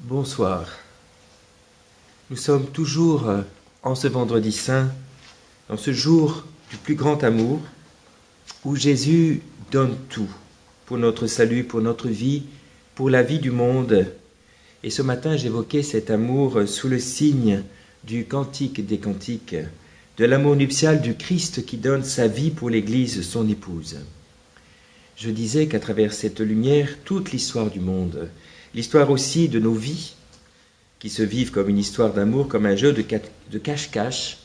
Bonsoir. Nous sommes toujours en ce vendredi saint, dans ce jour du plus grand amour, où Jésus donne tout pour notre salut, pour notre vie, pour la vie du monde. Et ce matin, j'évoquais cet amour sous le signe du Cantique des Cantiques, de l'amour nuptial du Christ qui donne sa vie pour l'Église, son épouse. Je disais qu'à travers cette lumière, toute l'histoire du monde, l'histoire aussi de nos vies, qui se vivent comme une histoire d'amour, comme un jeu de cache-cache,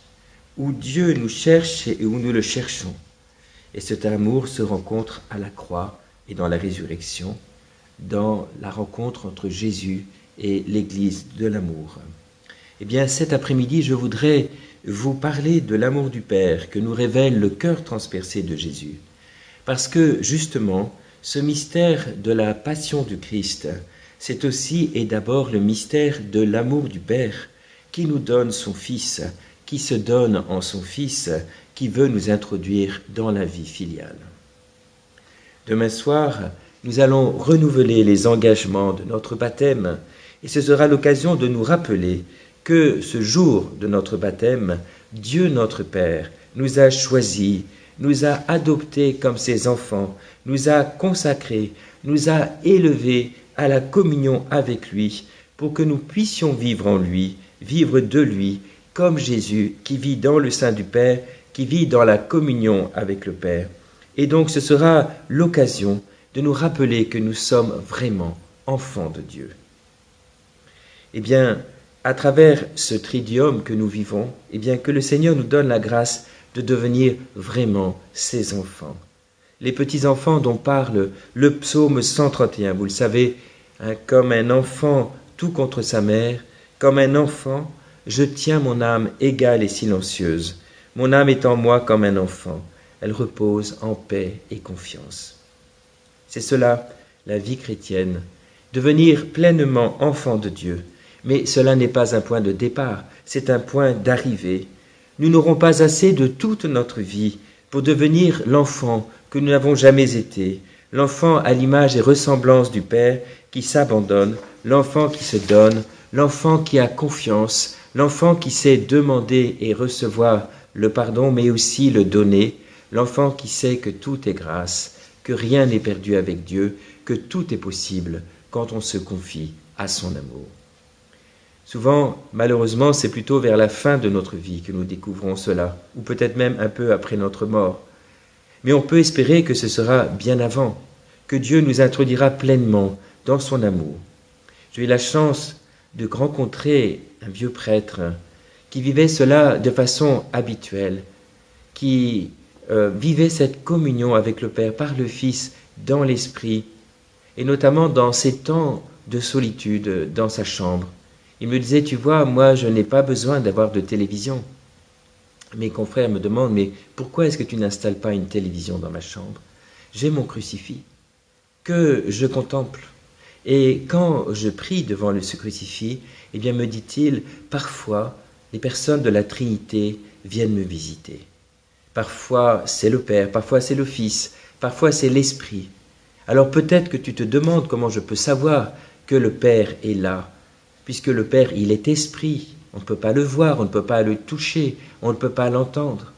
où Dieu nous cherche et où nous le cherchons. Et cet amour se rencontre à la croix et dans la résurrection, dans la rencontre entre Jésus et l'Église de l'amour. Eh bien, cet après-midi, je voudrais vous parler de l'amour du Père que nous révèle le cœur transpercé de Jésus. Parce que, justement, ce mystère de la passion du Christ, c'est aussi et d'abord le mystère de l'amour du Père qui nous donne son Fils, qui se donne en son Fils, qui veut nous introduire dans la vie filiale. Demain soir, nous allons renouveler les engagements de notre baptême et ce sera l'occasion de nous rappeler que ce jour de notre baptême, Dieu notre Père nous a choisis, nous a adoptés comme ses enfants, nous a consacrés, nous a élevés à la communion avec lui pour que nous puissions vivre en lui, vivre de lui, comme Jésus qui vit dans le sein du Père, qui vit dans la communion avec le Père. Et donc ce sera l'occasion de nous rappeler que nous sommes vraiment enfants de Dieu. Eh bien, à travers ce tridium que nous vivons, eh bien que le Seigneur nous donne la grâce de devenir vraiment ses enfants. Les petits-enfants dont parle le psaume 131, vous le savez, hein, comme un enfant tout contre sa mère, comme un enfant, je tiens mon âme égale et silencieuse. Mon âme est en moi comme un enfant, elle repose en paix et confiance. C'est cela, la vie chrétienne, devenir pleinement enfant de Dieu. Mais cela n'est pas un point de départ, c'est un point d'arrivée. Nous n'aurons pas assez de toute notre vie pour devenir l'enfant que nous n'avons jamais été, l'enfant à l'image et ressemblance du Père qui s'abandonne, l'enfant qui se donne, l'enfant qui a confiance, l'enfant qui sait demander et recevoir le pardon, mais aussi le donner, l'enfant qui sait que tout est grâce, que rien n'est perdu avec Dieu, que tout est possible quand on se confie à son amour. Souvent, malheureusement, c'est plutôt vers la fin de notre vie que nous découvrons cela, ou peut-être même un peu après notre mort. Mais on peut espérer que ce sera bien avant, que Dieu nous introduira pleinement dans son amour. J'ai eu la chance de rencontrer un vieux prêtre qui vivait cela de façon habituelle, qui vivait cette communion avec le Père par le Fils dans l'Esprit, et notamment dans ces temps de solitude dans sa chambre. Il me disait, tu vois, moi je n'ai pas besoin d'avoir de télévision. Mes confrères me demandent, mais pourquoi est-ce que tu n'installes pas une télévision dans ma chambre? J'ai mon crucifix que je contemple. Et quand je prie devant ce crucifix, eh bien me dit-il, parfois les personnes de la Trinité viennent me visiter. Parfois c'est le Père, parfois c'est le Fils, parfois c'est l'Esprit. Alors peut-être que tu te demandes comment je peux savoir que le Père est là, puisque le Père, il est esprit, on ne peut pas le voir, on ne peut pas le toucher, on ne peut pas l'entendre.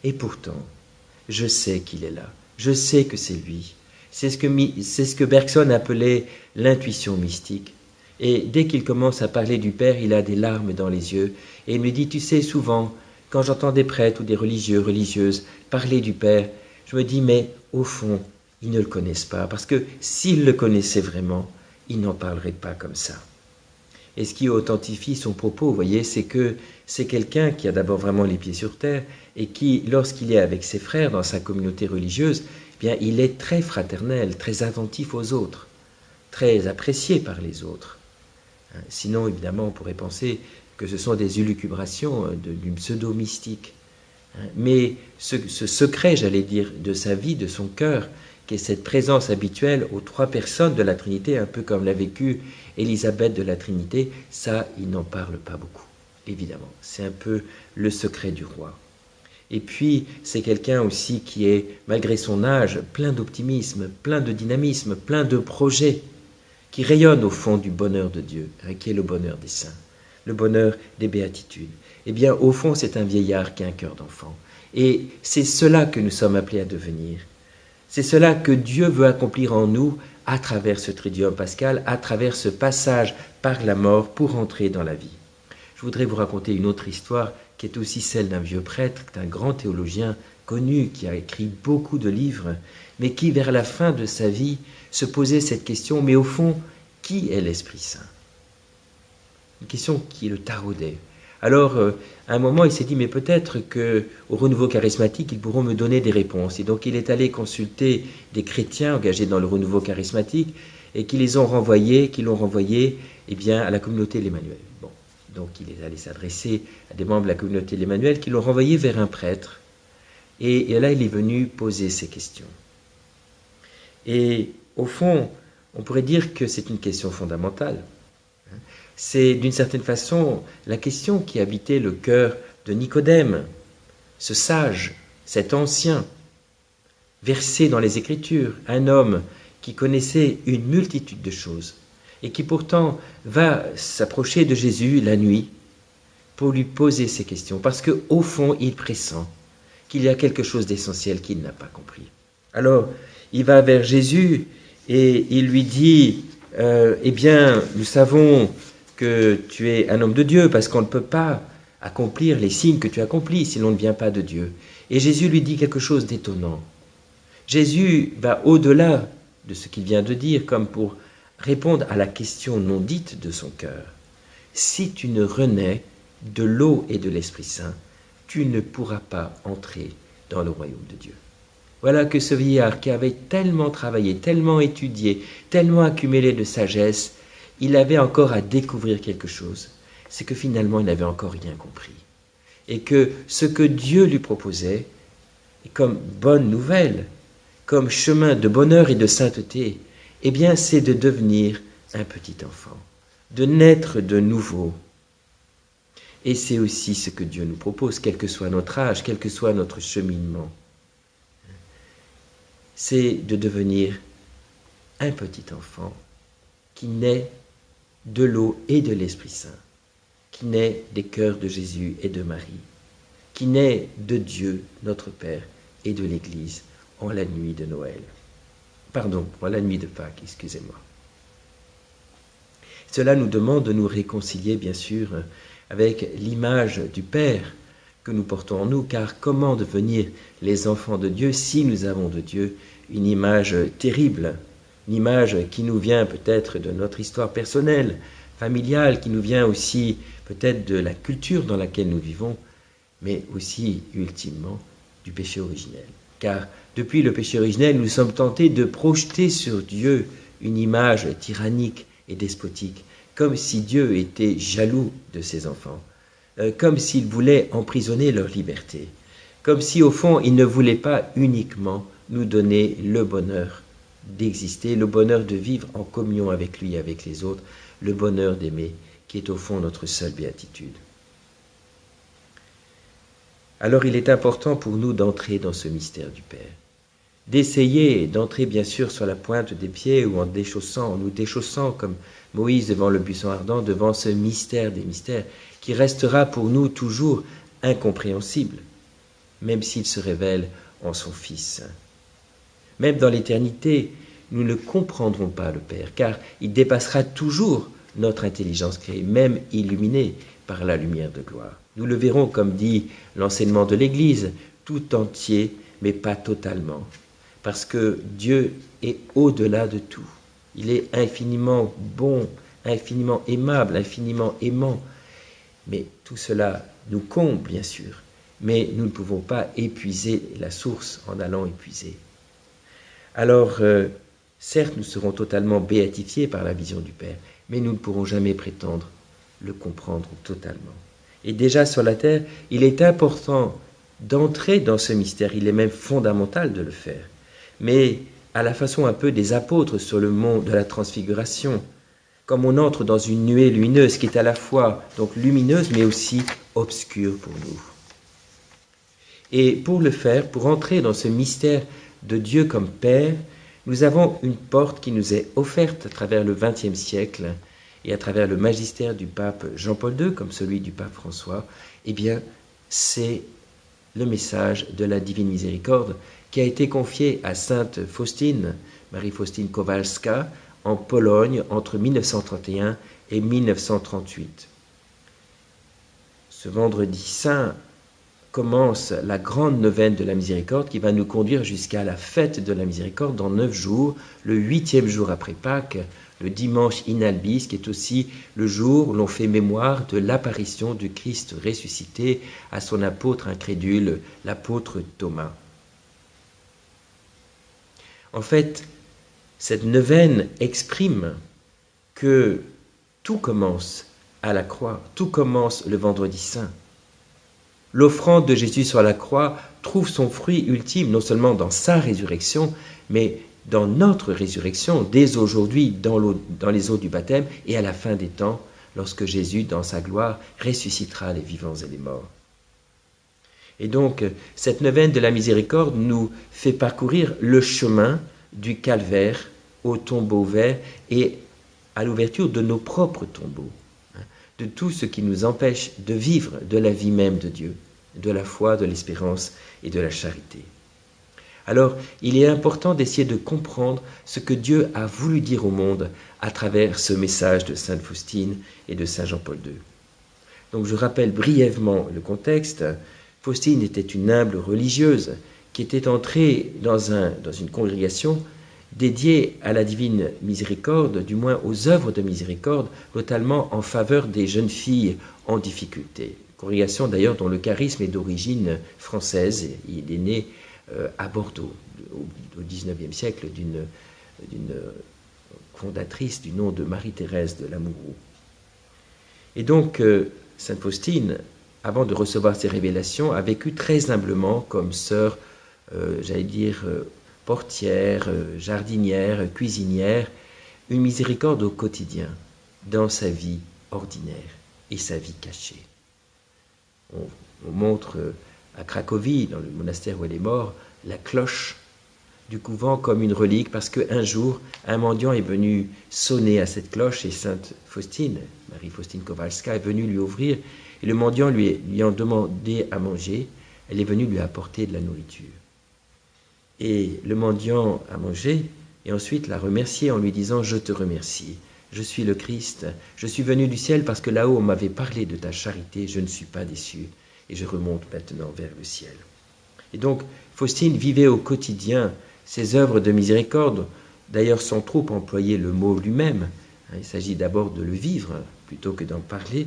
Et pourtant, je sais qu'il est là, je sais que c'est lui. C'est ce que Bergson appelait l'intuition mystique. Et dès qu'il commence à parler du Père, il a des larmes dans les yeux. Et il me dit, tu sais, souvent, quand j'entends des prêtres ou des religieux, religieuses parler du Père, je me dis, mais au fond, ils ne le connaissent pas. Parce que s'ils le connaissaient vraiment, ils n'en parleraient pas comme ça. Et ce qui authentifie son propos, vous voyez, c'est que c'est quelqu'un qui a d'abord vraiment les pieds sur terre et qui, lorsqu'il est avec ses frères dans sa communauté religieuse, eh bien, il est très fraternel, très attentif aux autres, très apprécié par les autres. Sinon, évidemment, on pourrait penser que ce sont des élucubrations d'une pseudo-mystique. Mais ce secret, j'allais dire, de sa vie, de son cœur, qui est cette présence habituelle aux trois personnes de la Trinité, un peu comme l'a vécu Élisabeth de la Trinité, ça, il n'en parle pas beaucoup, évidemment. C'est un peu le secret du roi. Et puis, c'est quelqu'un aussi qui est, malgré son âge, plein d'optimisme, plein de dynamisme, plein de projets, qui rayonne au fond du bonheur de Dieu, qui est le bonheur des saints, le bonheur des béatitudes. Eh bien, au fond, c'est un vieillard qui a un cœur d'enfant. Et c'est cela que nous sommes appelés à devenir. C'est cela que Dieu veut accomplir en nous à travers ce triduum pascal, à travers ce passage par la mort pour entrer dans la vie. Je voudrais vous raconter une autre histoire qui est aussi celle d'un vieux prêtre, d'un grand théologien connu qui a écrit beaucoup de livres, mais qui, vers la fin de sa vie, se posait cette question, mais au fond, qui est l'Esprit Saint? Une question qui le taraudait. Alors, à un moment, il s'est dit, mais peut-être qu'au renouveau charismatique, ils pourront me donner des réponses. Et donc, il est allé consulter des chrétiens engagés dans le renouveau charismatique et qui l'ont renvoyé eh bien, à la communauté de l'Emmanuel. Bon, donc, il est allé s'adresser à des membres de la communauté de l'Emmanuel qui l'ont renvoyé vers un prêtre. Et là, il est venu poser ces questions. Et au fond, on pourrait dire que c'est une question fondamentale. C'est d'une certaine façon la question qui habitait le cœur de Nicodème, ce sage, cet ancien, versé dans les Écritures, un homme qui connaissait une multitude de choses et qui pourtant va s'approcher de Jésus la nuit pour lui poser ces questions, parce qu'au fond, il pressent qu'il y a quelque chose d'essentiel qu'il n'a pas compris. Alors, il va vers Jésus et il lui dit « Eh bien, nous savons que tu es un homme de Dieu, parce qu'on ne peut pas accomplir les signes que tu accomplis si l'on ne vient pas de Dieu. » Et Jésus lui dit quelque chose d'étonnant. Jésus va au-delà de ce qu'il vient de dire, comme pour répondre à la question non dite de son cœur. « Si tu ne renais de l'eau et de l'Esprit Saint, tu ne pourras pas entrer dans le royaume de Dieu. » Voilà que ce vieillard qui avait tellement travaillé, tellement étudié, tellement accumulé de sagesse, il avait encore à découvrir quelque chose. C'est que finalement, il n'avait encore rien compris. Et que ce que Dieu lui proposait, comme bonne nouvelle, comme chemin de bonheur et de sainteté, eh bien, c'est de devenir un petit enfant, de naître de nouveau. Et c'est aussi ce que Dieu nous propose, quel que soit notre âge, quel que soit notre cheminement. C'est de devenir un petit enfant qui naît de l'eau et de l'Esprit Saint, qui naît des cœurs de Jésus et de Marie, qui naît de Dieu, notre Père, et de l'Église en la nuit de Noël. Pardon, en la nuit de Pâques, excusez-moi. Cela nous demande de nous réconcilier, bien sûr, avec l'image du Père que nous portons en nous, car comment devenir les enfants de Dieu si nous avons de Dieu une image terrible, une image qui nous vient peut-être de notre histoire personnelle, familiale, qui nous vient aussi peut-être de la culture dans laquelle nous vivons, mais aussi, ultimement, du péché originel. Car depuis le péché originel, nous sommes tentés de projeter sur Dieu une image tyrannique et despotique, comme si Dieu était jaloux de ses enfants, comme s'il voulait emprisonner leur liberté, comme si au fond il ne voulait pas uniquement nous donner le bonheur d'exister, le bonheur de vivre en communion avec lui et avec les autres, le bonheur d'aimer, qui est au fond notre seule béatitude. Alors il est important pour nous d'entrer dans ce mystère du Père, d'essayer d'entrer bien sûr sur la pointe des pieds ou en nous déchaussant comme Moïse devant le buisson ardent, devant ce mystère des mystères, qui restera pour nous toujours incompréhensible, même s'il se révèle en son Fils. Même dans l'éternité, nous ne comprendrons pas le Père, car il dépassera toujours notre intelligence créée, même illuminée par la lumière de gloire. Nous le verrons, comme dit l'enseignement de l'Église, tout entier, mais pas totalement, parce que Dieu est au-delà de tout. Il est infiniment bon, infiniment aimable, infiniment aimant. Mais tout cela nous comble, bien sûr, mais nous ne pouvons pas épuiser la source en allant épuiser. Alors, certes, nous serons totalement béatifiés par la vision du Père, mais nous ne pourrons jamais prétendre le comprendre totalement. Et déjà sur la terre, il est important d'entrer dans ce mystère, il est même fondamental de le faire. Mais à la façon un peu des apôtres sur le mont de la transfiguration, comme on entre dans une nuée lumineuse qui est à la fois donc lumineuse mais aussi obscure pour nous. Et pour le faire, pour entrer dans ce mystère de Dieu comme Père, Nous avons une porte qui nous est offerte à travers le XXe siècle et à travers le magistère du pape Jean-Paul II, comme celui du pape François. Eh bien, c'est le message de la divine miséricorde qui a été confié à sainte Faustine, Marie-Faustine Kowalska, en Pologne entre 1931 et 1938. Ce vendredi saint commence la grande neuvaine de la miséricorde qui va nous conduire jusqu'à la fête de la miséricorde dans 9 jours, le 8e jour après Pâques, le dimanche in albis, qui est aussi le jour où l'on fait mémoire de l'apparition du Christ ressuscité à son apôtre incrédule, l'apôtre Thomas. En fait, cette neuvaine exprime que tout commence à la croix, tout commence le vendredi saint. L'offrande de Jésus sur la croix trouve son fruit ultime non seulement dans sa résurrection, mais dans notre résurrection, dès aujourd'hui dans les eaux du baptême et à la fin des temps, lorsque Jésus, dans sa gloire, ressuscitera les vivants et les morts. Et donc, cette neuvaine de la miséricorde nous fait parcourir le chemin du calvaire au tombeau vert et à l'ouverture de nos propres tombeaux, de tout ce qui nous empêche de vivre de la vie même de Dieu, de la foi, de l'espérance et de la charité. Alors, il est important d'essayer de comprendre ce que Dieu a voulu dire au monde à travers ce message de sainte Faustine et de saint Jean-Paul II. Donc, je rappelle brièvement le contexte. Faustine était une humble religieuse qui était entrée dans une congrégation dédiée à la divine miséricorde, du moins aux œuvres de miséricorde, notamment en faveur des jeunes filles en difficulté. Congrégation d'ailleurs dont le charisme est d'origine française. Il est né à Bordeaux au XIXe siècle d'une fondatrice du nom de Marie-Thérèse de Lamoureux. Et donc, sainte Faustine, avant de recevoir ces révélations, a vécu très humblement comme sœur, portière, jardinière, cuisinière, une miséricorde au quotidien, dans sa vie ordinaire et sa vie cachée. On montre à Cracovie, dans le monastère où elle est morte, la cloche du couvent comme une relique, parce qu'un jour, un mendiant est venu sonner à cette cloche et sainte Faustine, Marie-Faustine Kowalska, est venue lui ouvrir et le mendiant lui a demandé à manger. Elle est venue lui apporter de la nourriture. Et le mendiant a mangé et ensuite l'a remercié en lui disant « Je te remercie, je suis le Christ, je suis venu du ciel parce que là-haut on m'avait parlé de ta charité, je ne suis pas déçu et je remonte maintenant vers le ciel. » Et donc Faustine vivait au quotidien ses œuvres de miséricorde, d'ailleurs sans trop employer le mot lui-même. Il s'agit d'abord de le vivre plutôt que d'en parler.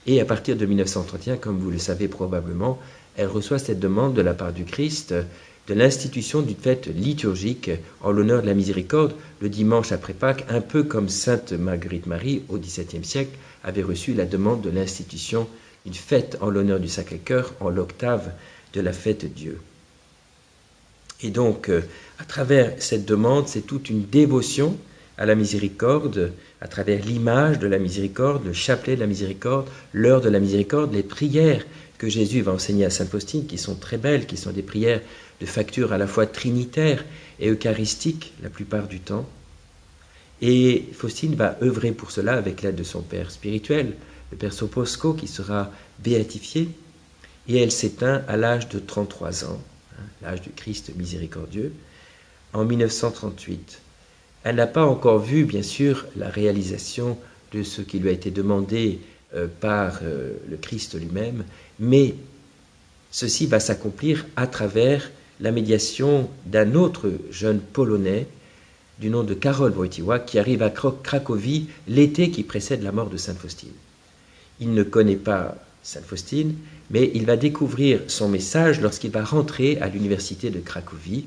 Et à partir de 1931, comme vous le savez probablement, elle reçoit cette demande de la part du Christ de l'institution d'une fête liturgique en l'honneur de la miséricorde le dimanche après Pâques, un peu comme sainte Marguerite Marie au XVIIe siècle avait reçu la demande de l'institution d'une fête en l'honneur du Sacré-Cœur en l'octave de la fête Dieu. Et donc, à travers cette demande, c'est toute une dévotion à la miséricorde, à travers l'image de la miséricorde, le chapelet de la miséricorde, l'heure de la miséricorde, les prières que Jésus va enseigner à sainte Faustine, qui sont très belles, qui sont des prières de facture à la fois trinitaire et eucharistique la plupart du temps. Et Faustine va œuvrer pour cela avec l'aide de son père spirituel, le père Soposco, qui sera béatifié, et elle s'éteint à l'âge de 33 ans, l'âge du Christ miséricordieux, en 1938. Elle n'a pas encore vu, bien sûr, la réalisation de ce qui lui a été demandé par le Christ lui-même, mais ceci va s'accomplir à travers la médiation d'un autre jeune Polonais du nom de Karol Wojtyła qui arrive à Cracovie l'été qui précède la mort de sainte Faustine. Il ne connaît pas sainte Faustine, mais il va découvrir son message lorsqu'il va rentrer à l'université de Cracovie.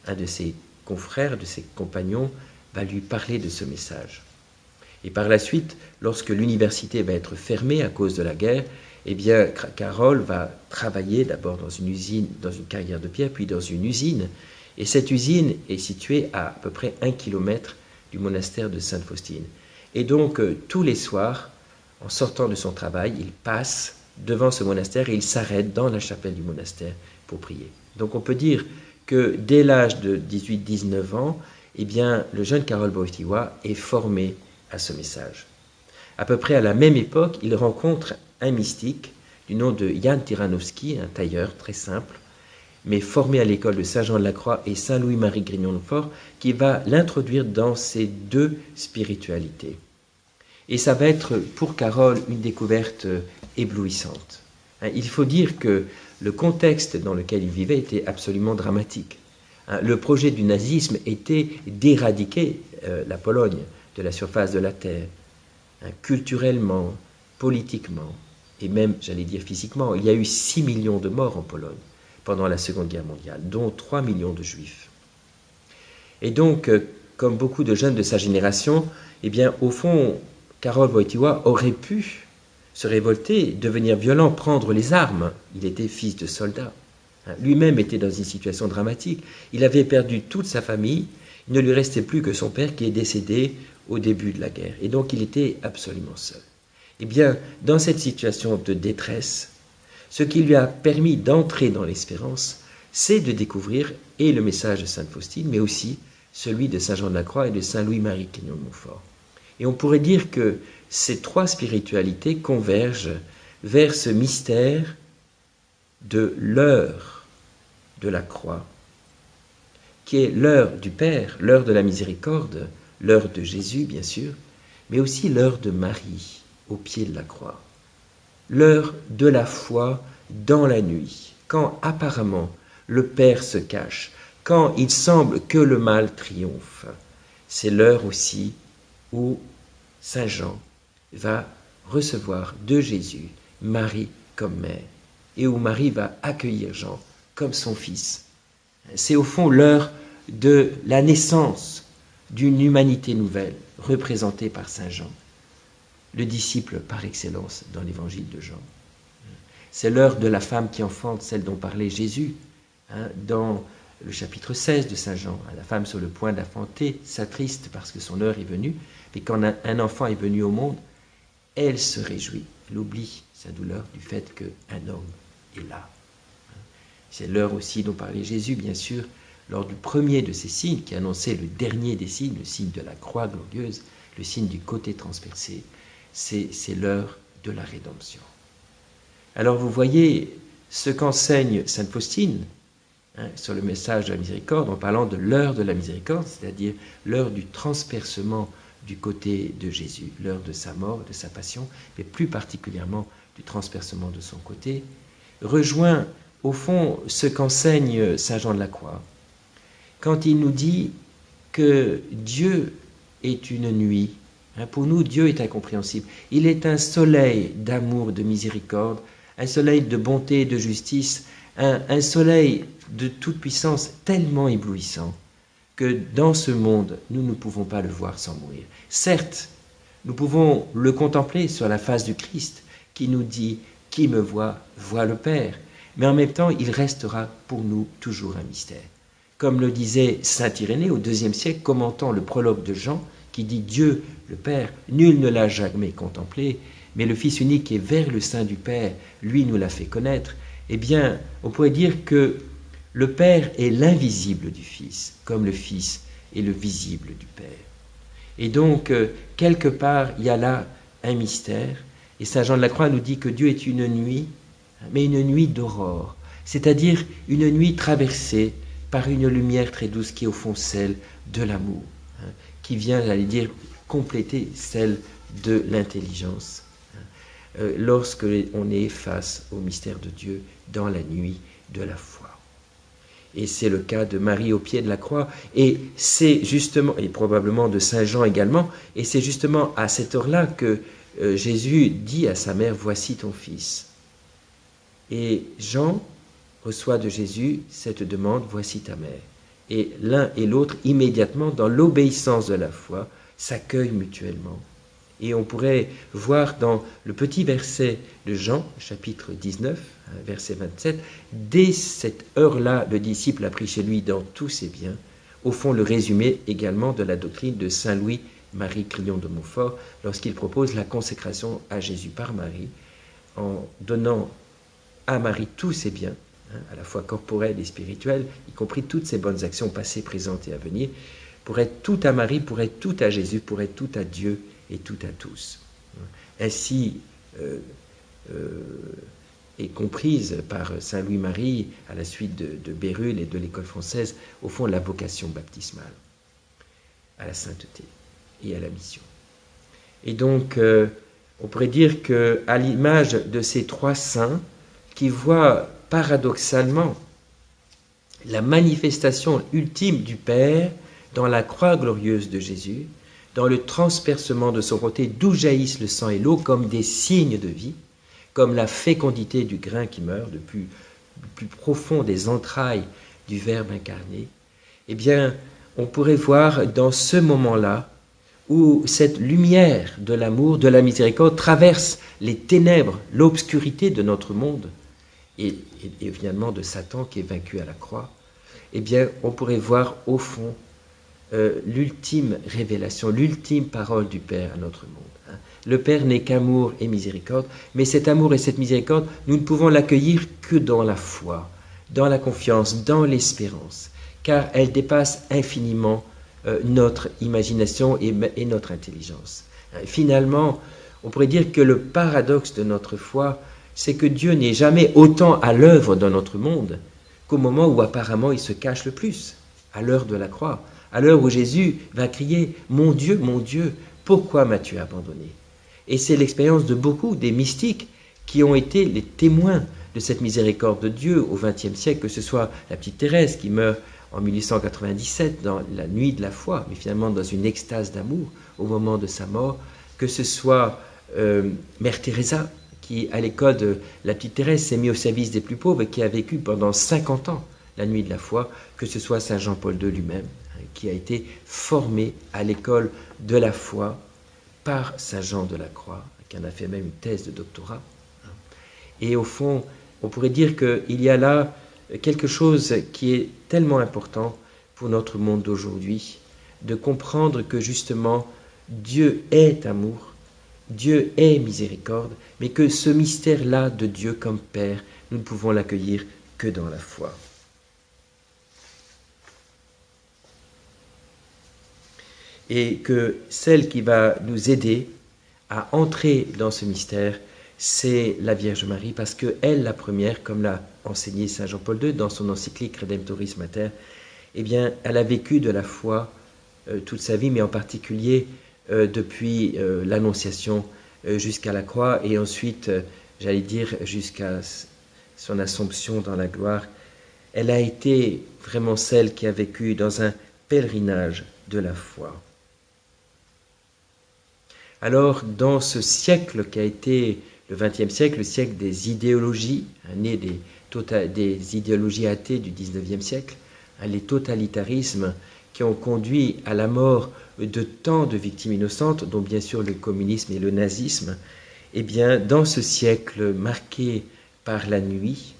Un de ses confrères, de ses compagnons, va lui parler de ce message. Et par la suite, lorsque l'université va être fermée à cause de la guerre, eh bien, Karol va travailler d'abord dans une usine, dans une carrière de pierre, puis dans une usine. Et cette usine est située à peu près 1 kilomètre du monastère de sainte Faustine. Et donc, tous les soirs, en sortant de son travail, il passe devant ce monastère et il s'arrête dans la chapelle du monastère pour prier. Donc, on peut dire que dès l'âge de 18-19 ans, eh bien, le jeune Karol Wojtyła est formé à ce message. À peu près à la même époque, il rencontre un mystique du nom de Jan Tyranowski, un tailleur très simple, mais formé à l'école de Saint-Jean-de-la-Croix et Saint-Louis-Marie Grignon-de-Montfort, qui va l'introduire dans ces deux spiritualités. Et ça va être pour Karol une découverte éblouissante. Il faut dire que le contexte dans lequel il vivait était absolument dramatique. Le projet du nazisme était d'éradiquer la Pologne de la surface de la Terre, culturellement, politiquement, et même, j'allais dire physiquement. Il y a eu 6 millions de morts en Pologne pendant la Seconde Guerre mondiale, dont 3 millions de Juifs. Et donc, comme beaucoup de jeunes de sa génération, eh bien, au fond, Karol Wojtyła aurait pu se révolter, devenir violent, prendre les armes. Il était fils de soldat. Lui-même était dans une situation dramatique. Il avait perdu toute sa famille. Il ne lui restait plus que son père qui est décédé au début de la guerre. Et donc, il était absolument seul. Eh bien, dans cette situation de détresse, ce qui lui a permis d'entrer dans l'espérance, c'est de découvrir et le message de Sainte Faustine, mais aussi celui de Saint Jean de la Croix et de Saint Louis-Marie Grignon-de-Montfort. Et on pourrait dire que ces trois spiritualités convergent vers ce mystère de l'heure de la croix, qui est l'heure du Père, l'heure de la miséricorde, l'heure de Jésus, bien sûr, mais aussi l'heure de Marie, au pied de la croix. L'heure de la foi dans la nuit, quand apparemment le Père se cache, quand il semble que le mal triomphe. C'est l'heure aussi où Saint Jean va recevoir de Jésus Marie comme mère, et où Marie va accueillir Jean comme son fils. C'est au fond l'heure de la naissance d'une humanité nouvelle, représentée par Saint Jean, le disciple par excellence dans l'évangile de Jean. C'est l'heure de la femme qui enfante, celle dont parlait Jésus, dans le chapitre 16 de Saint Jean. La femme sur le point d'enfanter s'attriste parce que son heure est venue, mais quand un enfant est venu au monde, elle se réjouit. Elle oublie sa douleur du fait qu'un homme est là. C'est l'heure aussi dont parlait Jésus, bien sûr, lors du premier de ces signes qui annonçait le dernier des signes, le signe de la croix glorieuse, le signe du côté transpercé. C'est l'heure de la rédemption. Alors vous voyez ce qu'enseigne Sainte Faustine sur le message de la miséricorde en parlant de l'heure de la miséricorde, c'est-à-dire l'heure du transpercement du côté de Jésus, l'heure de sa mort, de sa passion, mais plus particulièrement du transpercement de son côté, rejoint au fond ce qu'enseigne Saint Jean de la Croix quand il nous dit que Dieu est une nuit. Pour nous, Dieu est incompréhensible. Il est un soleil d'amour, de miséricorde, un soleil de bonté et de justice, un soleil de toute puissance tellement éblouissant que dans ce monde, nous ne pouvons pas le voir sans mourir. Certes, nous pouvons le contempler sur la face du Christ qui nous dit « Qui me voit, voit le Père ». Mais en même temps, il restera pour nous toujours un mystère. Comme le disait saint Irénée au IIe siècle, commentant le prologue de Jean, qui dit « Dieu, le Père, nul ne l'a jamais contemplé, mais le Fils unique qui est vers le sein du Père, lui nous l'a fait connaître », eh bien, on pourrait dire que le Père est l'invisible du Fils, comme le Fils est le visible du Père. Et donc, quelque part, il y a là un mystère. Et Saint Jean de la Croix nous dit que Dieu est une nuit, mais une nuit d'aurore, c'est-à-dire une nuit traversée par une lumière très douce qui est au fond celle de l'amour, qui vient, j'allais dire, compléter celle de l'intelligence, lorsque on est face au mystère de Dieu dans la nuit de la foi. Et c'est le cas de Marie au pied de la croix, et c'est justement, et probablement de Saint Jean également, et c'est justement à cette heure-là que Jésus dit à sa mère « Voici ton fils ». Et Jean reçoit de Jésus cette demande « Voici ta mère ». Et l'un et l'autre, immédiatement, dans l'obéissance de la foi, s'accueillent mutuellement. Et on pourrait voir dans le petit verset de Jean, chapitre 19, verset 27, dès cette heure-là, le disciple a pris chez lui dans tous ses biens, au fond le résumé également de la doctrine de Saint Louis-Marie Grignon-de-Montfort, lorsqu'il propose la consécration à Jésus par Marie, en donnant à Marie tous ses biens, à la fois corporels et spirituels, y compris toutes ses bonnes actions passées, présentes et à venir, pour être tout à Marie, pour être tout à Jésus, pour être tout à Dieu et tout à tous. Ainsi est comprise par Saint Louis-Marie, à la suite de Bérulle et de l'école française, au fond, la vocation baptismale à la sainteté et à la mission. Et donc, on pourrait dire qu'à l'image de ces trois saints, qui voient paradoxalement la manifestation ultime du Père dans la croix glorieuse de Jésus, dans le transpercement de son côté, d'où jaillissent le sang et l'eau comme des signes de vie, comme la fécondité du grain qui meurt, du plus profond des entrailles du Verbe incarné, eh bien, on pourrait voir dans ce moment-là où cette lumière de l'amour, de la miséricorde traverse les ténèbres, l'obscurité de notre monde et finalement de Satan qui est vaincu à la croix, eh bien, on pourrait voir au fond l'ultime révélation, l'ultime parole du Père à notre monde. Le Père n'est qu'amour et miséricorde, mais cet amour et cette miséricorde, nous ne pouvons l'accueillir que dans la foi, dans la confiance, dans l'espérance, car elle dépasse infiniment notre imagination et notre intelligence. Finalement, on pourrait dire que le paradoxe de notre foi, c'est que Dieu n'est jamais autant à l'œuvre dans notre monde qu'au moment où apparemment il se cache le plus, à l'heure de la croix, à l'heure où Jésus va crier « Mon Dieu, pourquoi m'as-tu abandonné ?» Et c'est l'expérience de beaucoup des mystiques qui ont été les témoins de cette miséricorde de Dieu au XXe siècle, que ce soit la petite Thérèse qui meurt en 1897 dans la nuit de la foi, mais finalement dans une extase d'amour au moment de sa mort, que ce soit Mère Teresa qui, à l'école de la petite Thérèse, s'est mise au service des plus pauvres et qui a vécu pendant 50 ans la nuit de la foi, que ce soit Saint Jean-Paul II lui-même, qui a été formé à l'école de la foi par Saint Jean de la Croix, qui en a fait même une thèse de doctorat. Et au fond, on pourrait dire qu'il y a là quelque chose qui est tellement important pour notre monde d'aujourd'hui, de comprendre que justement Dieu est amour, Dieu est miséricorde, mais que ce mystère-là de Dieu comme Père, nous ne pouvons l'accueillir que dans la foi. Et que celle qui va nous aider à entrer dans ce mystère, c'est la Vierge Marie, parce qu'elle, la première, comme l'a enseigné Saint Jean-Paul II dans son encyclique Redemptoris Mater, eh bien, elle a vécu de la foi toute sa vie, mais en particulier depuis l'Annonciation jusqu'à la croix, et ensuite, j'allais dire, jusqu'à son Assomption dans la gloire. Elle a été vraiment celle qui a vécu dans un pèlerinage de la foi. Alors, dans ce siècle qui a été le XXe siècle, le siècle des idéologies, né des idéologies athées du XIXe siècle, les totalitarismes qui ont conduit à la mort de tant de victimes innocentes, dont bien sûr le communisme et le nazisme, eh bien, dans ce siècle marqué par la nuit,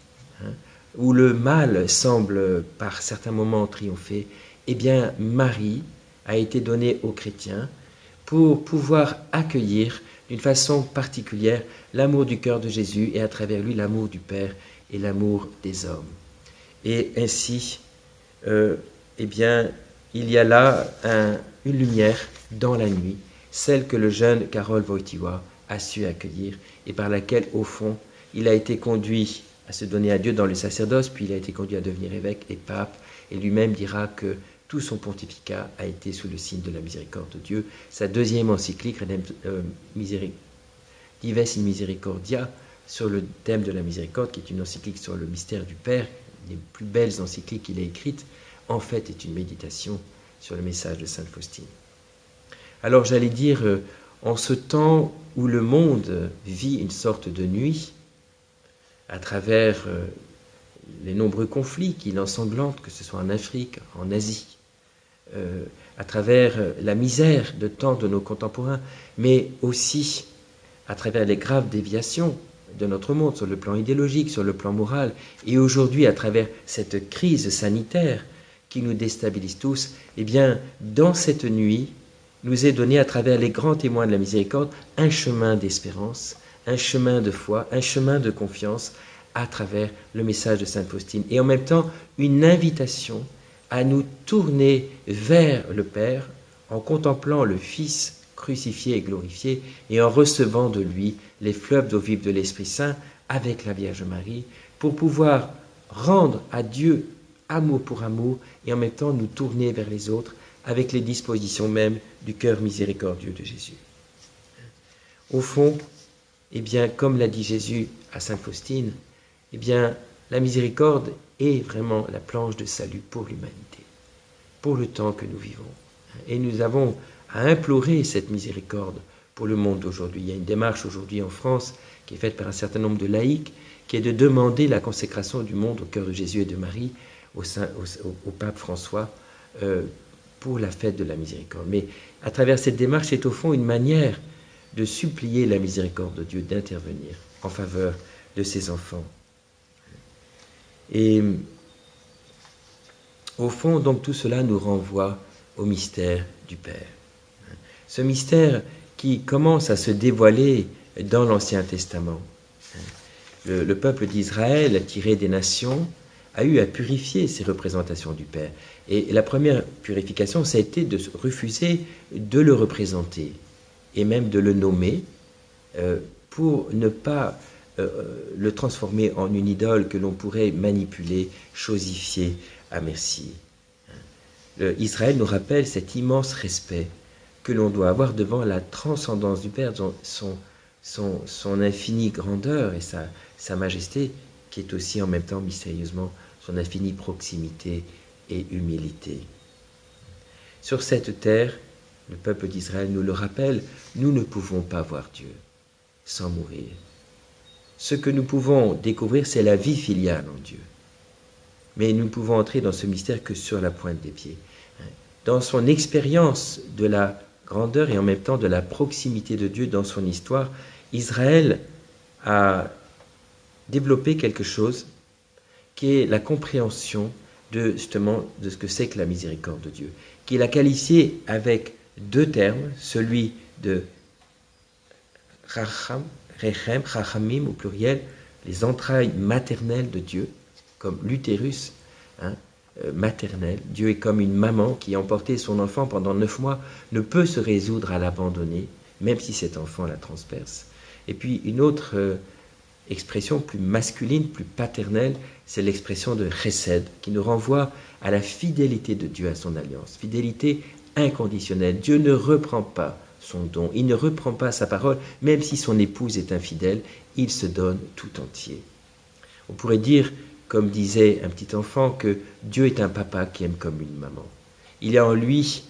où le mal semble par certains moments triompher, eh bien, Marie a été donnée aux chrétiens pour pouvoir accueillir d'une façon particulière l'amour du cœur de Jésus et à travers lui l'amour du Père et l'amour des hommes. Et ainsi, eh bien, il y a là une lumière dans la nuit, celle que le jeune Karol Wojtyła a su accueillir et par laquelle, au fond, il a été conduit à se donner à Dieu dans le sacerdoce, puis il a été conduit à devenir évêque et pape, et lui-même dira que tout son pontificat a été sous le signe de la miséricorde de Dieu. Sa deuxième encyclique, Dives in Misericordia, sur le thème de la miséricorde, qui est une encyclique sur le mystère du Père, une des plus belles encycliques qu'il ait écrites, en fait est une méditation sur le message de Sainte Faustine. Alors j'allais dire, en ce temps où le monde vit une sorte de nuit, à travers les nombreux conflits qui l'ensanglantent, que ce soit en Afrique, en Asie, à travers la misère de tant de nos contemporains, mais aussi à travers les graves déviations de notre monde sur le plan idéologique, sur le plan moral, et aujourd'hui à travers cette crise sanitaire qui nous déstabilise tous, eh bien, dans cette nuit, nous est donné à travers les grands témoins de la miséricorde un chemin d'espérance, un chemin de foi, un chemin de confiance à travers le message de Sainte Faustine. Et en même temps, une invitation à nous tourner vers le Père en contemplant le Fils crucifié et glorifié et en recevant de lui les fleuves d'eau vive de l'Esprit Saint avec la Vierge Marie pour pouvoir rendre à Dieu amour pour amour et en même temps nous tourner vers les autres avec les dispositions même du cœur miséricordieux de Jésus. Au fond, eh bien, comme l'a dit Jésus à Sainte Faustine, eh bien, la miséricorde est vraiment la planche de salut pour l'humanité, pour le temps que nous vivons. Et nous avons à implorer cette miséricorde pour le monde d'aujourd'hui. Il y a une démarche aujourd'hui en France qui est faite par un certain nombre de laïcs, qui est de demander la consécration du monde au cœur de Jésus et de Marie au pape François pour la fête de la miséricorde. Mais à travers cette démarche, c'est au fond une manière de supplier la miséricorde de Dieu, d'intervenir en faveur de ses enfants. Et au fond, donc, tout cela nous renvoie au mystère du Père. Ce mystère qui commence à se dévoiler dans l'Ancien Testament. Le peuple d'Israël, tiré des nations, a eu à purifier ses représentations du Père. Et la première purification, ça a été de refuser de le représenter et même de le nommer pour ne pas le transformer en une idole que l'on pourrait manipuler, chosifier à merci. Israël nous rappelle cet immense respect que l'on doit avoir devant la transcendance du Père, son infinie grandeur et sa majesté, qui est aussi en même temps mystérieusement son infinie proximité et humilité. Sur cette terre, le peuple d'Israël nous le rappelle, nous ne pouvons pas voir Dieu sans mourir. Ce que nous pouvons découvrir, c'est la vie filiale en Dieu. Mais nous ne pouvons entrer dans ce mystère que sur la pointe des pieds. Dans son expérience de la grandeur et en même temps de la proximité de Dieu dans son histoire, Israël a développé quelque chose qui est la compréhension justement de ce que c'est que la miséricorde de Dieu, qu'il a qualifié avec deux termes, celui de Racham, Rechem, Rachamim au pluriel, les entrailles maternelles de Dieu, comme l'utérus maternel. Dieu est comme une maman qui, a emporté son enfant pendant 9 mois, ne peut se résoudre à l'abandonner, même si cet enfant la transperce. Et puis une autre expression plus masculine, plus paternelle, c'est l'expression de chesed, qui nous renvoie à la fidélité de Dieu à son alliance, fidélité inconditionnelle. Dieu ne reprend pas son don, il ne reprend pas sa parole, même si son épouse est infidèle, il se donne tout entier. On pourrait dire, comme disait un petit enfant, que Dieu est un papa qui aime comme une maman. Il y a en lui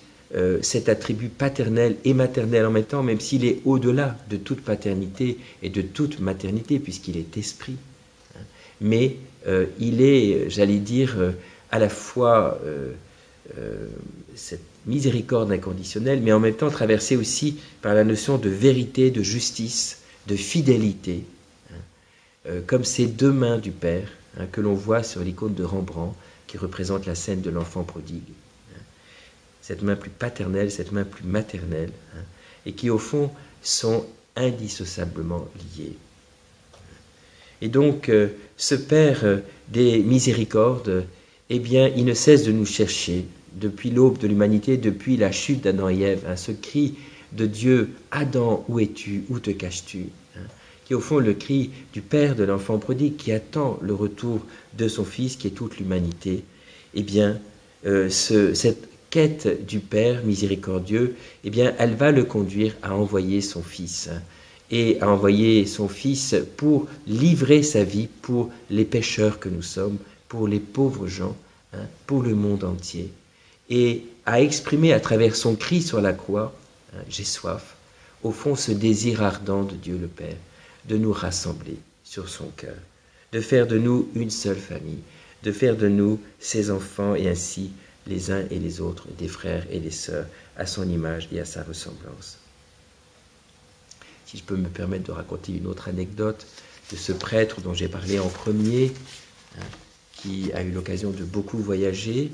cet attribut paternel et maternel en même temps, même s'il est au-delà de toute paternité et de toute maternité, puisqu'il est esprit. Mais il est, j'allais dire, à la fois cette miséricorde inconditionnelle, mais en même temps traversée aussi par la notion de vérité, de justice, de fidélité, comme ces deux mains du Père que l'on voit sur l'icône de Rembrandt, qui représente la scène de l'enfant prodigue. Cette main plus paternelle, cette main plus maternelle, et qui au fond sont indissociablement liées. Et donc, ce Père des miséricordes, eh bien, il ne cesse de nous chercher depuis l'aube de l'humanité, depuis la chute d'Adam et Ève, ce cri de Dieu, « Adam, où es-tu? Où te caches-tu » qui est au fond le cri du Père de l'enfant prodigue, qui attend le retour de son Fils, qui est toute l'humanité. Eh bien, cette quête du Père miséricordieux, eh bien, elle va le conduire à envoyer son Fils, et à envoyer son Fils pour livrer sa vie pour les pécheurs que nous sommes, pour les pauvres gens, pour le monde entier, et à exprimer à travers son cri sur la croix, j'ai soif, au fond ce désir ardent de Dieu le Père, de nous rassembler sur son cœur, de faire de nous une seule famille, de faire de nous ses enfants et ainsi les uns et les autres, des frères et des sœurs, à son image et à sa ressemblance. Si je peux me permettre de raconter une autre anecdote de ce prêtre dont j'ai parlé en premier, qui a eu l'occasion de beaucoup voyager,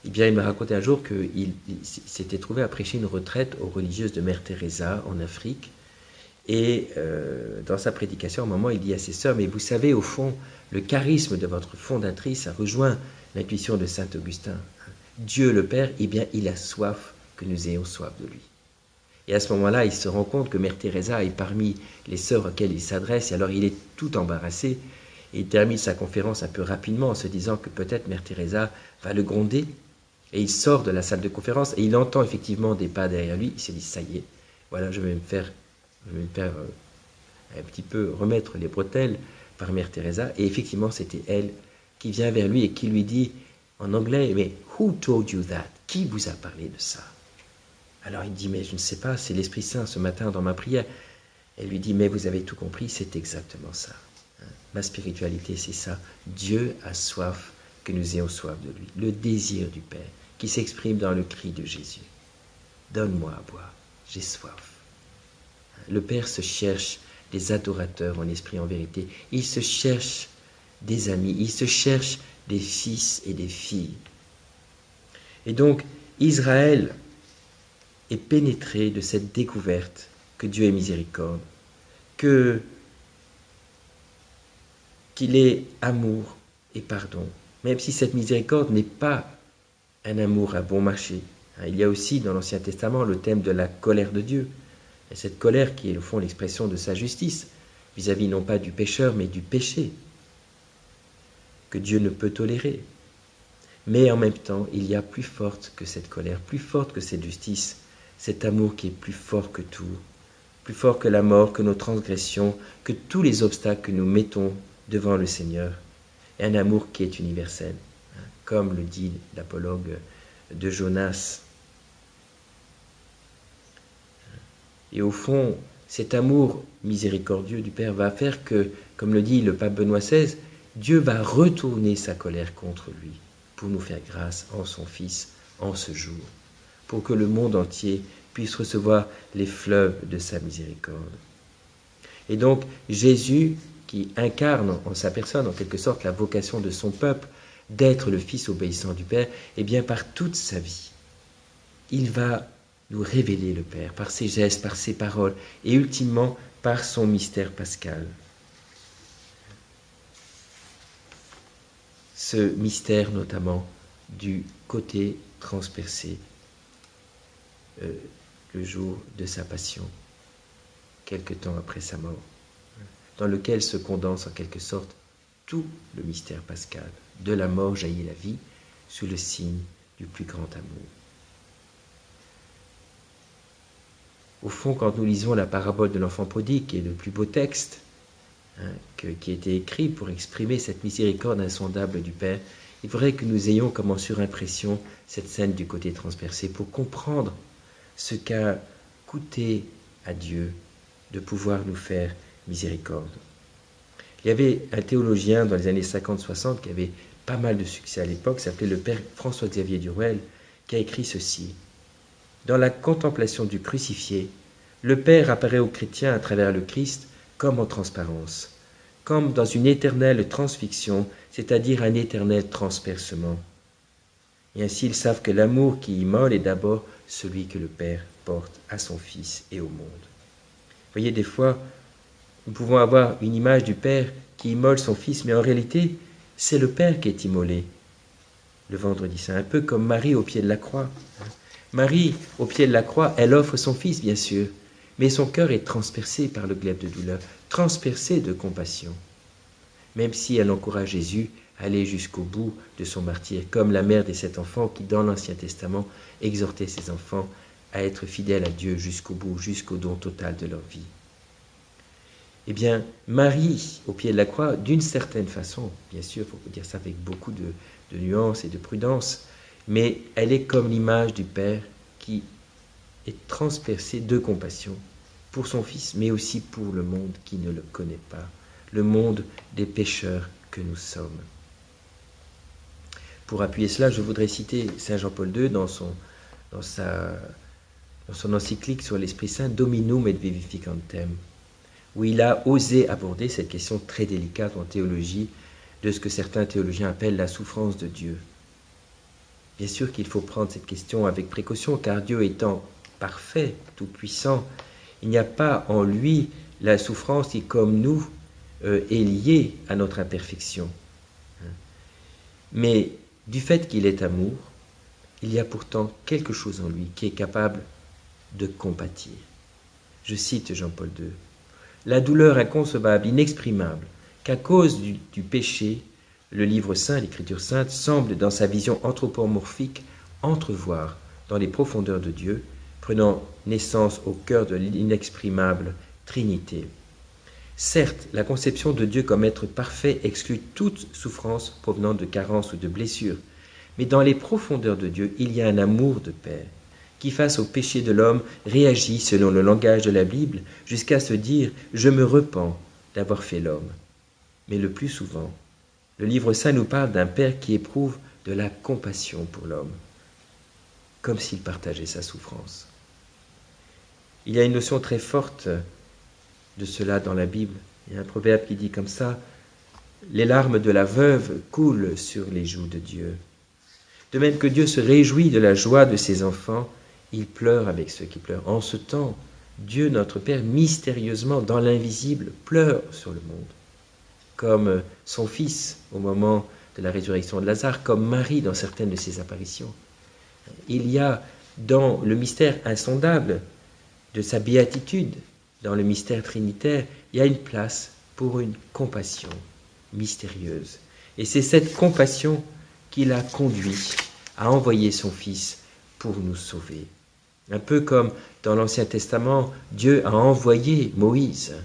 eh bien, il m'a raconté un jour qu'il s'était trouvé à prêcher une retraite aux religieuses de Mère Teresa en Afrique. Et dans sa prédication, à un moment, il dit à ses sœurs, mais vous savez, au fond, le charisme de votre fondatrice a rejoint l'intuition de saint Augustin. Dieu le Père, eh bien, il a soif que nous ayons soif de lui. Et à ce moment-là, il se rend compte que Mère Teresa est parmi les sœurs auxquelles il s'adresse, et alors il est tout embarrassé. Et il termine sa conférence un peu rapidement en se disant que peut-être Mère Teresa va le gronder. Et il sort de la salle de conférence et il entend effectivement des pas derrière lui. Il se dit, ça y est, voilà, je vais me faire un petit peu remettre les bretelles par Mère Teresa. Et effectivement, c'était elle qui vient vers lui et qui lui dit en anglais, mais « Who told you that » ? Qui vous a parlé de ça ? Alors il dit, mais je ne sais pas, c'est l'Esprit Saint ce matin dans ma prière. Elle lui dit, mais vous avez tout compris, c'est exactement ça. Ma spiritualité, c'est ça. Dieu a soif que nous ayons soif de lui. Le désir du Père qui s'exprime dans le cri de Jésus. Donne-moi à boire, j'ai soif. Le Père se cherche des adorateurs en esprit, en vérité. Il se cherche des amis, il se cherche des fils et des filles. Et donc, Israël est pénétré de cette découverte que Dieu est miséricorde, qu'il est amour et pardon, même si cette miséricorde n'est pas un amour à bon marché. Il y a aussi dans l'Ancien Testament le thème de la colère de Dieu, et cette colère qui est au fond l'expression de sa justice, vis-à-vis non pas du pécheur, mais du péché, que Dieu ne peut tolérer. Mais en même temps, il y a plus forte que cette colère, plus forte que cette justice, cet amour qui est plus fort que tout, plus fort que la mort, que nos transgressions, que tous les obstacles que nous mettons devant le Seigneur, et un amour qui est universel, comme le dit l'apologue de Jonas. Et au fond, cet amour miséricordieux du Père va faire que, comme le dit le pape Benoît XVI, Dieu va retourner sa colère contre lui pour nous faire grâce en son Fils en ce jour, pour que le monde entier puisse recevoir les fleuves de sa miséricorde. Et donc Jésus, qui incarne en sa personne en quelque sorte la vocation de son peuple, d'être le Fils obéissant du Père, et bien par toute sa vie, il va nous révéler le Père, par ses gestes, par ses paroles, et ultimement par son mystère pascal. Ce mystère notamment du côté transpercé, le jour de sa passion, quelque temps après sa mort, dans lequel se condense en quelque sorte tout le mystère pascal. De la mort jaillit la vie, sous le signe du plus grand amour. Au fond, quand nous lisons la parabole de l'enfant prodigue, qui est le plus beau texte qui a été écrit pour exprimer cette miséricorde insondable du Père, il faudrait que nous ayons comme en surimpression cette scène du côté transpercé pour comprendre ce qu'a coûté à Dieu de pouvoir nous faire miséricorde. Il y avait un théologien dans les années 50-60 qui avait pas mal de succès à l'époque, s'appelait le père François-Xavier Duruel, qui a écrit ceci. Dans la contemplation du crucifié, le Père apparaît aux chrétiens à travers le Christ comme en transparence, comme dans une éternelle transfixion, c'est-à-dire un éternel transpercement. Et ainsi ils savent que l'amour qui immole est d'abord celui que le Père porte à son Fils et au monde. Vous voyez, des fois, nous pouvons avoir une image du Père qui immole son Fils, mais en réalité, c'est le Père qui est immolé le vendredi saint, un peu comme Marie au pied de la croix. Marie, au pied de la croix, elle offre son Fils, bien sûr, mais son cœur est transpercé par le glaive de douleur, transpercé de compassion, même si elle encourage Jésus à aller jusqu'au bout de son martyre, comme la mère des 7 enfants qui, dans l'Ancien Testament, exhortait ses enfants à être fidèles à Dieu jusqu'au bout, jusqu'au don total de leur vie. Eh bien, Marie, au pied de la croix, d'une certaine façon, bien sûr, il faut dire ça avec beaucoup de nuances et de prudence, mais elle est comme l'image du Père qui est transpercé de compassion pour son Fils, mais aussi pour le monde qui ne le connaît pas, le monde des pécheurs que nous sommes. Pour appuyer cela, je voudrais citer Saint Jean-Paul II dans son encyclique sur l'Esprit Saint, Dominum et Vivificantem, où il a osé aborder cette question très délicate en théologie de ce que certains théologiens appellent la souffrance de Dieu. Bien sûr qu'il faut prendre cette question avec précaution, car Dieu étant parfait, tout-puissant, il n'y a pas en lui la souffrance qui, comme nous, est liée à notre imperfection. Mais du fait qu'il est amour, il y a pourtant quelque chose en lui qui est capable de compatir. Je cite Jean-Paul II. La douleur inconcevable, inexprimable, qu'à cause du péché, le livre saint, l'écriture sainte, semble dans sa vision anthropomorphique entrevoir dans les profondeurs de Dieu, prenant naissance au cœur de l'inexprimable Trinité. Certes, la conception de Dieu comme être parfait exclut toute souffrance provenant de carences ou de blessures, mais dans les profondeurs de Dieu, il y a un amour de Père qui, face au péché de l'homme, réagit selon le langage de la Bible jusqu'à se dire « Je me repens d'avoir fait l'homme ». Mais le plus souvent, le livre saint nous parle d'un Père qui éprouve de la compassion pour l'homme, comme s'il partageait sa souffrance. Il y a une notion très forte de cela dans la Bible. Il y a un proverbe qui dit comme ça « Les larmes de la veuve coulent sur les joues de Dieu ». De même que Dieu se réjouit de la joie de ses enfants, il pleure avec ceux qui pleurent. En ce temps, Dieu, notre Père, mystérieusement, dans l'invisible, pleure sur le monde, comme son Fils au moment de la résurrection de Lazare, comme Marie dans certaines de ses apparitions. Il y a dans le mystère insondable de sa béatitude, dans le mystère trinitaire, il y a une place pour une compassion mystérieuse. Et c'est cette compassion qui l'a conduit à envoyer son Fils pour nous sauver. Un peu comme dans l'Ancien Testament, Dieu a envoyé Moïse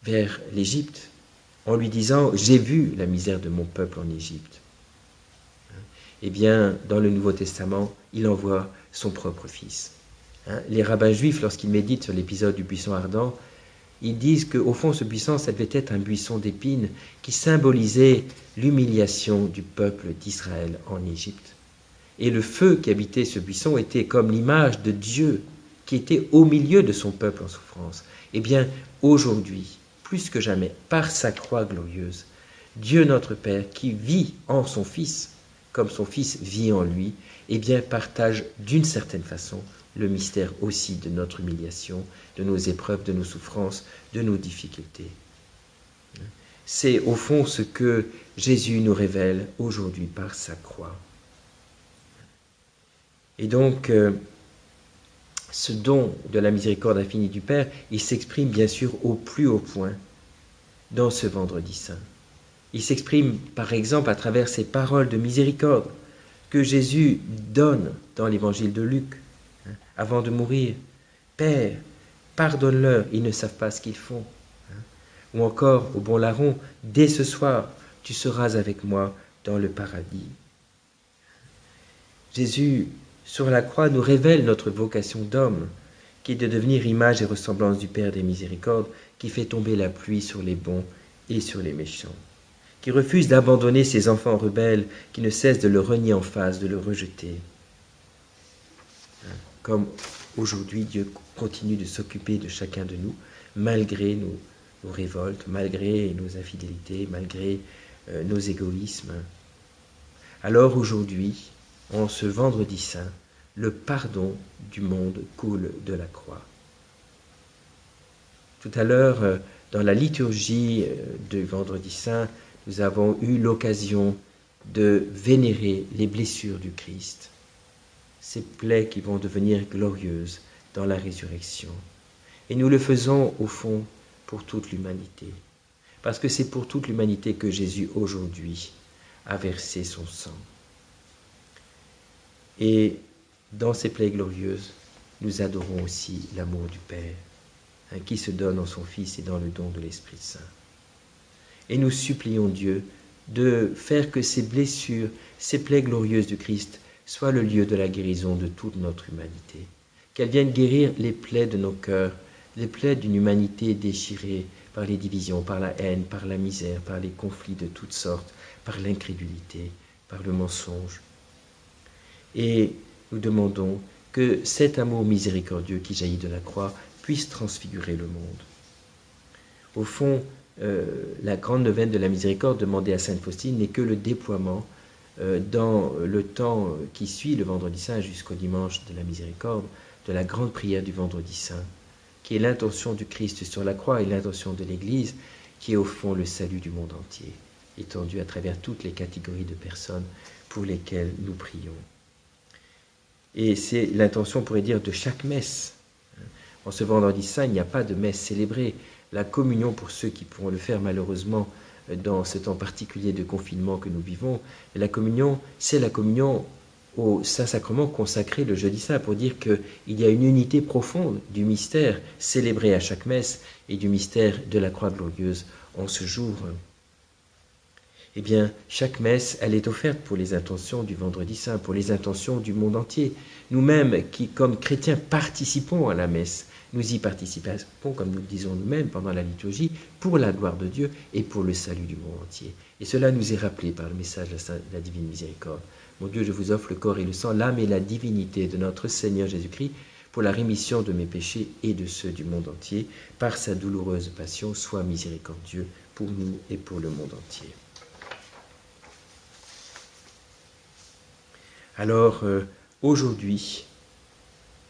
vers l'Égypte en lui disant « J'ai vu la misère de mon peuple en Égypte ». Eh bien, dans le Nouveau Testament, il envoie son propre Fils. Les rabbins juifs, lorsqu'ils méditent sur l'épisode du buisson ardent, ils disent qu'au fond, ce buisson, ça devait être un buisson d'épines qui symbolisait l'humiliation du peuple d'Israël en Égypte. Et le feu qui habitait ce buisson était comme l'image de Dieu qui était au milieu de son peuple en souffrance. Eh bien, aujourd'hui, plus que jamais, par sa croix glorieuse, Dieu notre Père, qui vit en son Fils, comme son Fils vit en lui, eh bien, partage d'une certaine façon le mystère aussi de notre humiliation, de nos épreuves, de nos souffrances, de nos difficultés. C'est au fond ce que Jésus nous révèle aujourd'hui par sa croix. Et donc, ce don de la miséricorde infinie du Père, il s'exprime bien sûr au plus haut point dans ce vendredi saint. Il s'exprime par exemple à travers ces paroles de miséricorde que Jésus donne dans l'évangile de Luc, avant de mourir. « Père, pardonne-leur, ils ne savent pas ce qu'ils font. » Ou encore, au bon larron, « Dès ce soir, tu seras avec moi dans le paradis. » Jésus, sur la croix, nous révèle notre vocation d'homme, qui est de devenir image et ressemblance du Père des miséricordes, qui fait tomber la pluie sur les bons et sur les méchants, qui refuse d'abandonner ses enfants rebelles, qui ne cessent de le renier en face, de le rejeter. Comme aujourd'hui, Dieu continue de s'occuper de chacun de nous, malgré nos révoltes, malgré nos infidélités, malgré nos égoïsmes. Alors aujourd'hui, en ce vendredi saint, le pardon du monde coule de la croix. Tout à l'heure, dans la liturgie du vendredi saint, nous avons eu l'occasion de vénérer les blessures du Christ, ces plaies qui vont devenir glorieuses dans la résurrection. Et nous le faisons au fond pour toute l'humanité, parce que c'est pour toute l'humanité que Jésus aujourd'hui a versé son sang. Et dans ces plaies glorieuses, nous adorons aussi l'amour du Père, qui se donne en son Fils et dans le don de l'Esprit Saint. Et nous supplions Dieu de faire que ces blessures, ces plaies glorieuses du Christ, soient le lieu de la guérison de toute notre humanité. Qu'elles viennent guérir les plaies de nos cœurs, les plaies d'une humanité déchirée par les divisions, par la haine, par la misère, par les conflits de toutes sortes, par l'incrédulité, par le mensonge. Et nous demandons que cet amour miséricordieux qui jaillit de la croix puisse transfigurer le monde. Au fond, la grande neuvaine de la miséricorde demandée à Sainte Faustine n'est que le déploiement dans le temps qui suit le vendredi saint jusqu'au dimanche de la miséricorde, de la grande prière du vendredi saint, qui est l'intention du Christ sur la croix et l'intention de l'Église, qui est au fond le salut du monde entier, étendu à travers toutes les catégories de personnes pour lesquelles nous prions. Et c'est l'intention, on pourrait dire, de chaque messe. En ce vendredi saint, il n'y a pas de messe célébrée. La communion, pour ceux qui pourront le faire malheureusement dans ce temps particulier de confinement que nous vivons, et la communion, c'est la communion au Saint-Sacrement consacré le jeudi saint, pour dire qu'il y a une unité profonde du mystère célébré à chaque messe et du mystère de la croix glorieuse en ce jour. Eh bien, chaque messe, elle est offerte pour les intentions du vendredi saint, pour les intentions du monde entier. Nous-mêmes, qui, comme chrétiens, participons à la messe, nous y participons, comme nous le disons nous-mêmes pendant la liturgie, pour la gloire de Dieu et pour le salut du monde entier. Et cela nous est rappelé par le message de la divine miséricorde. Mon Dieu, je vous offre le corps et le sang, l'âme et la divinité de notre Seigneur Jésus-Christ, pour la rémission de mes péchés et de ceux du monde entier. Par sa douloureuse passion, sois miséricordieux pour nous et pour le monde entier. Alors, aujourd'hui,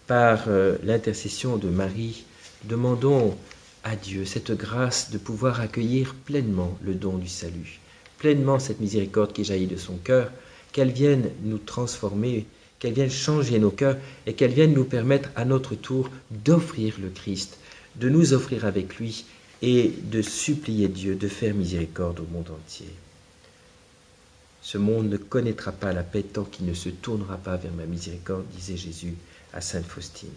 par l'intercession de Marie, demandons à Dieu cette grâce de pouvoir accueillir pleinement le don du salut, pleinement cette miséricorde qui jaillit de son cœur, qu'elle vienne nous transformer, qu'elle vienne changer nos cœurs et qu'elle vienne nous permettre à notre tour d'offrir le Christ, de nous offrir avec lui et de supplier Dieu de faire miséricorde au monde entier. Ce monde ne connaîtra pas la paix tant qu'il ne se tournera pas vers ma miséricorde, disait Jésus à sainte Faustine.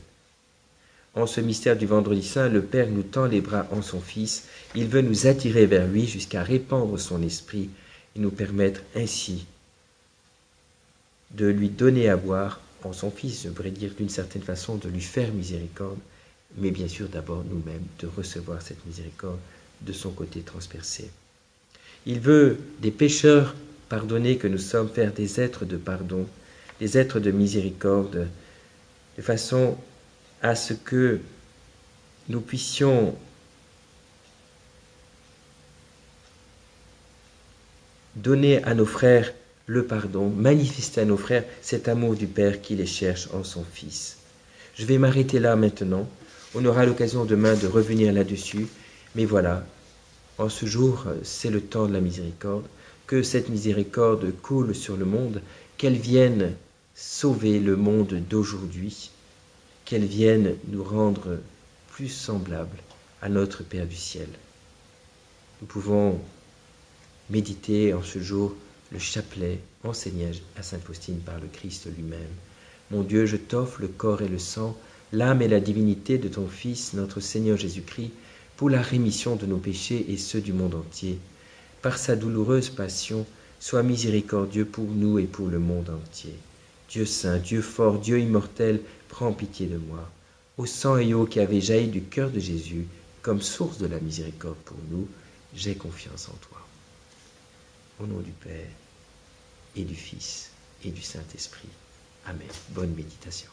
En ce mystère du vendredi saint, le Père nous tend les bras en son Fils. Il veut nous attirer vers lui jusqu'à répandre son esprit et nous permettre ainsi de lui donner à boire en son Fils, je voudrais dire d'une certaine façon de lui faire miséricorde, mais bien sûr d'abord nous-mêmes de recevoir cette miséricorde de son côté transpercé. Il veut des pécheurs pardonnés que nous sommes, faire des êtres de pardon, des êtres de miséricorde, de façon à ce que nous puissions donner à nos frères le pardon, manifester à nos frères cet amour du Père qui les cherche en son Fils. Je vais m'arrêter là maintenant. On aura l'occasion demain de revenir là-dessus. Mais voilà, en ce jour, c'est le temps de la miséricorde. Que cette miséricorde coule sur le monde, qu'elle vienne sauver le monde d'aujourd'hui, qu'elle vienne nous rendre plus semblables à notre Père du ciel. Nous pouvons méditer en ce jour le chapelet enseigné à sainte Faustine par le Christ lui-même. Mon Dieu, je t'offre le corps et le sang, l'âme et la divinité de ton Fils, notre Seigneur Jésus-Christ, pour la rémission de nos péchés et ceux du monde entier. Par sa douloureuse passion, sois miséricordieux pour nous et pour le monde entier. Dieu saint, Dieu fort, Dieu immortel, prends pitié de moi. Au sang et eau qui avait jailli du cœur de Jésus, comme source de la miséricorde pour nous, j'ai confiance en toi. Au nom du Père, et du Fils, et du Saint-Esprit. Amen. Bonne méditation.